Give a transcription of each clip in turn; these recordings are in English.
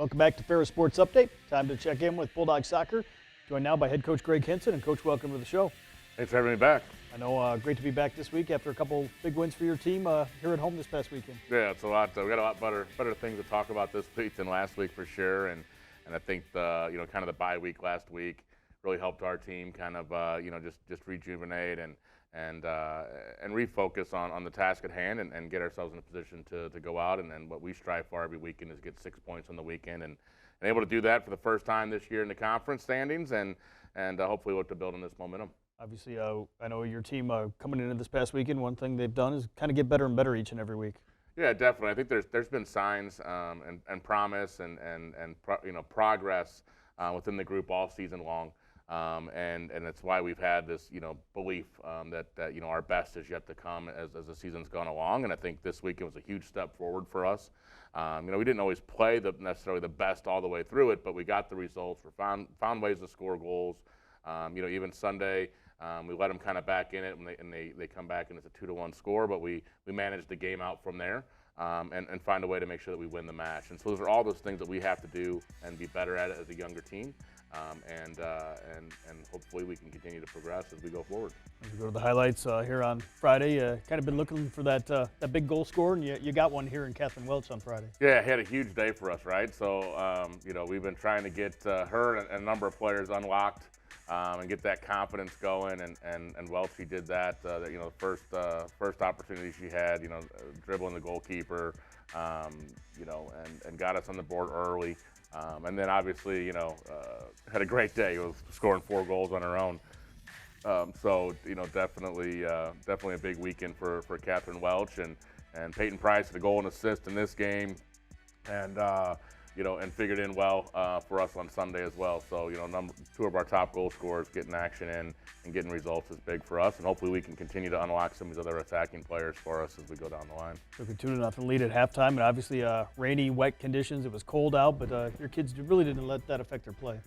Welcome back to Ferris Sports Update. Time to check in with Bulldog Soccer. Joined now by head coach Greg Henson. And Coach, welcome to the show. Thanks for having me back. I know, great to be back this week after a couple big wins for your team here at home this past weekend. Yeah, it's a lot. We got a lot better things to talk about this week than last week for sure. And I think kind of the bye week last week really helped our team kind of just rejuvenate and refocus on the task at hand and get ourselves in a position to go out and what we strive for every weekend is get 6 points on the weekend and able to do that for the first time this year in the conference standings and hopefully look to build on this momentum. Obviously, I know your team coming into this past weekend, one thing they've done is kind of get better and better each and every week. Yeah, definitely. I think there's been signs and promise and progress within the group all season long. And it's why we've had this, belief that our best is yet to come as the season's gone along. And I think this weekend was a huge step forward for us. We didn't always play necessarily the best all the way through it, but we got the results. We found ways to score goals. Even Sunday, we let them kind of back in it, and they come back and it's a 2-1 score. But we managed the game out from there. And find a way to make sure that we win the match. And so those are all those things that we have to do and be better at it as a younger team. And hopefully we can continue to progress as we go forward. As we go to the highlights here on Friday, kind of been looking for that big goal scorer, and you got one here in Catherine Welch on Friday. Yeah, he had a huge day for us, right? So, we've been trying to get her and a number of players unlocked and get that confidence going, and Welch, she did that. The first opportunity she had, dribbling the goalkeeper, and got us on the board early. And then obviously, had a great day. He was scoring 4 goals on her own. So, definitely a big weekend for Catherine Welch and Peyton Price had a goal and assist in this game, and figured in well for us on Sunday as well. So, 2 of our top goal scorers getting action in and getting results is big for us, and hopefully we can continue to unlock some of these other attacking players for us as we go down the line. Took a 2-0 lead at halftime, and obviously rainy, wet conditions. It was cold out, but your kids really didn't let that affect their play.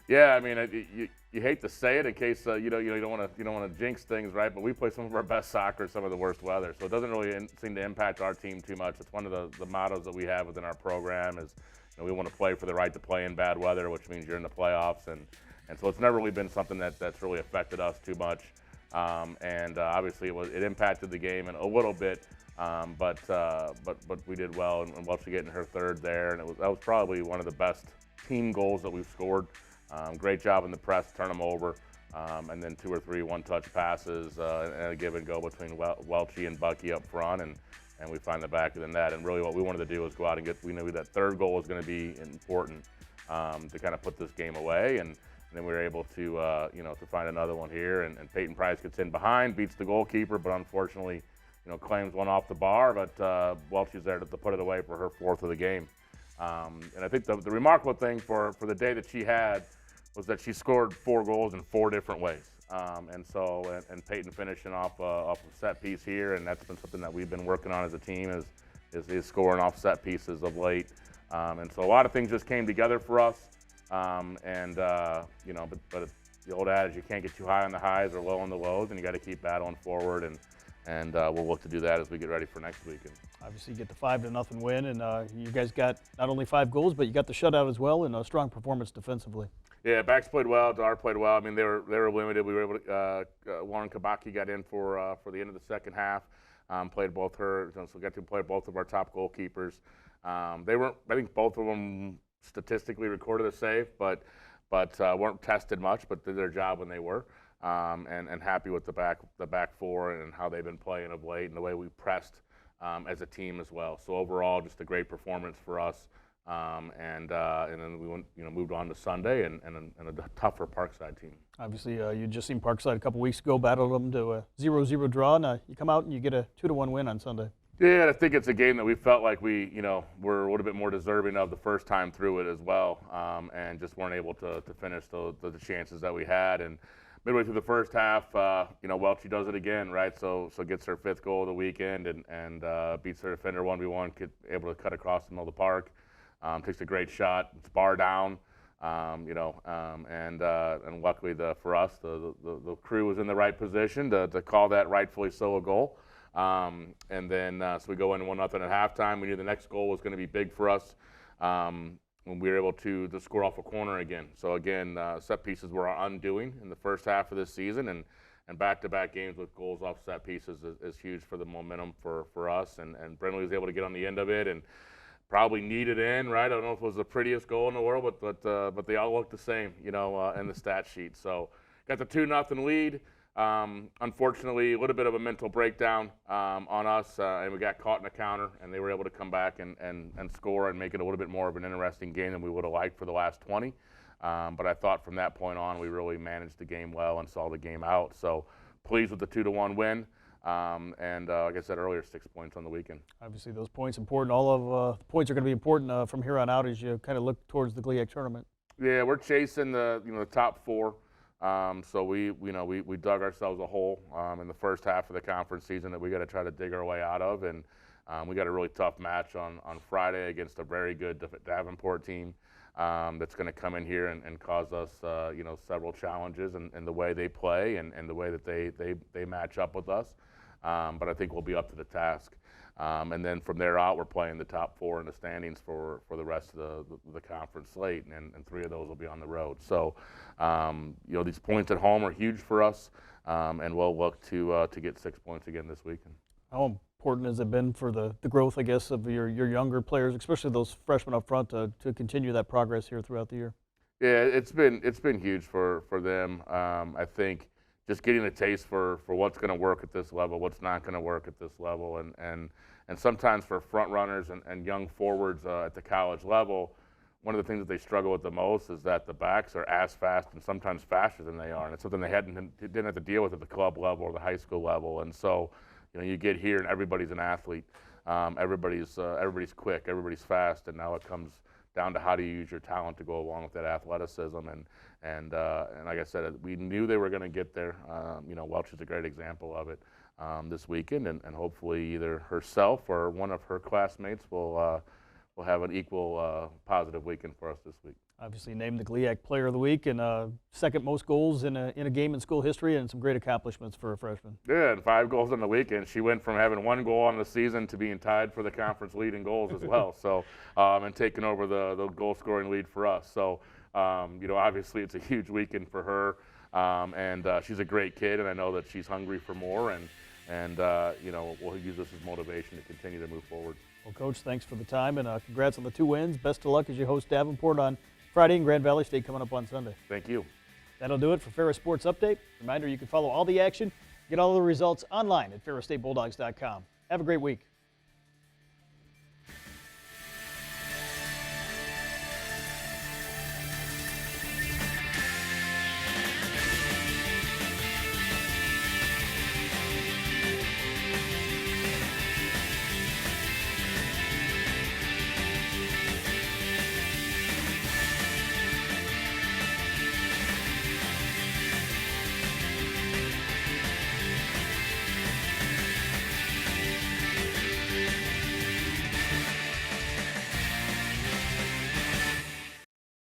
Yeah, I mean, you hate to say it in case you don't want to jinx things, right? But we play some of our best soccer, some of the worst weather, so it doesn't really seem to impact our team too much. It's one of the mottos that we have within our program is we want to play for the right to play in bad weather, which means you're in the playoffs, and so it's never really been something that's really affected us too much. Obviously it impacted the game a little bit, but we did well, and Welch getting her 3rd there, and that was probably one of the best team goals that we've scored. Great job in the press, turn them over, and then 2 or 3 one-touch passes and a give and go between Welchie and Bucky up front, and we find the back of the net. And really what we wanted to do was go out and we knew that 3rd goal was going to be important to kind of put this game away, and then we were able to to find another one here, and Peyton Price gets in behind, beats the goalkeeper, but unfortunately claims one off the bar, but Welchie's there to put it away for her 4th of the game. And I think the remarkable thing for the day that she had was that she scored 4 goals in 4 different ways. And Peyton finishing off a set piece here, and that's been something that we've been working on as a team is scoring off set pieces of late. And so a lot of things just came together for us. But the old adage, you can't get too high on the highs or low on the lows, and you got to keep battling forward. And we'll look to do that as we get ready for next weekend. Obviously, you get the 5-0 win, and you guys got not only 5 goals, but you got the shutout as well, and a strong performance defensively. Yeah, backs played well. Dar played well. I mean, they were limited. We were able to. Lauren Kabaki got in for the end of the second half. Played both her, so got to play both of our top goalkeepers. They weren't. I think both of them statistically recorded a save, but weren't tested much. But did their job when they were. And happy with the back 4 and how they've been playing of late and the way we pressed as a team as well. So overall, just a great performance for us. And then we went, moved on to Sunday and a tougher Parkside team. Obviously, you just seen Parkside a couple weeks ago, battled them to a 0-0 draw. Now you come out and you get a 2-1 win on Sunday. Yeah, I think it's a game that we felt like we, were a little bit more deserving of the first time through it as well, and just weren't able to finish the chances that we had. And midway through the first half, Welchie does it again, right? So gets her 5th goal of the weekend and beats her defender 1v1, able to cut across the middle of the park. Takes a great shot. It's bar down, and luckily for us, the crew was in the right position to call that rightfully so a goal. And then so we go in 1-0 at halftime. We knew the next goal was going to be big for us. when we were able to score off a corner again. So again, set pieces were our undoing in the first half of this season, and back-to-back games with goals off set pieces is huge for the momentum for us. And Brindley was able to get on the end of it and probably kneaded in, right? I don't know if it was the prettiest goal in the world, but they all look the same, in the stat sheet. So got the 2-0 lead. Unfortunately, a little bit of a mental breakdown on us, and we got caught in a counter, and they were able to come back and score and make it a little bit more of an interesting game than we would have liked for the last 20. But I thought from that point on, we really managed the game well and saw the game out. So pleased with the 2-1 win. And like I said earlier, 6 points on the weekend. Obviously, those points important. All of the points are going to be important from here on out as you kind of look towards the GLIAC tournament. Yeah, we're chasing the top 4. So we dug ourselves a hole in the first half of the conference season that we got to try to dig our way out of, and we got a really tough match on Friday against a very good Davenport team that's going to come in here and cause us several challenges in the way they play and the way that they match up with us. But I think we'll be up to the task. And then from there out, we're playing the top 4 in the standings for the rest of the conference slate, and 3 of those will be on the road. So, these points at home are huge for us, and we'll look to get 6 points again this weekend. How important has it been for the growth, I guess, of your younger players, especially those freshmen up front, to continue that progress here throughout the year? Yeah, it's been huge for them. I think just getting a taste for what's going to work at this level, what's not going to work at this level, and sometimes for front runners and young forwards at the college level, one of the things that they struggle with the most is that the backs are as fast and sometimes faster than they are, and it's something they didn't have to deal with at the club level or the high school level. And so, you get here and everybody's an athlete, everybody's quick, everybody's fast, and now it comes down to how do you use your talent to go along with that athleticism. And like I said, we knew they were going to get there. Welch is a great example of it this weekend, and hopefully either herself or one of her classmates will have an equal positive weekend for us this week. Obviously named the GLIAC Player of the Week, and second most goals in a game in school history, and some great accomplishments for a freshman. Yeah, and 5 goals on the weekend. She went from having 1 goal on the season to being tied for the conference lead in goals as well. So, and taking over the goal scoring lead for us. So, obviously it's a huge weekend for her, and she's a great kid, and I know that she's hungry for more, and we'll use this as motivation to continue to move forward. Well, Coach, thanks for the time, and congrats on the 2 wins. Best of luck as you host Davenport on Friday and Grand Valley State coming up on Sunday. Thank you. That'll do it for Ferris Sports Update. Reminder, you can follow all the action, get all the results online at ferrisstatebulldogs.com. Have a great week.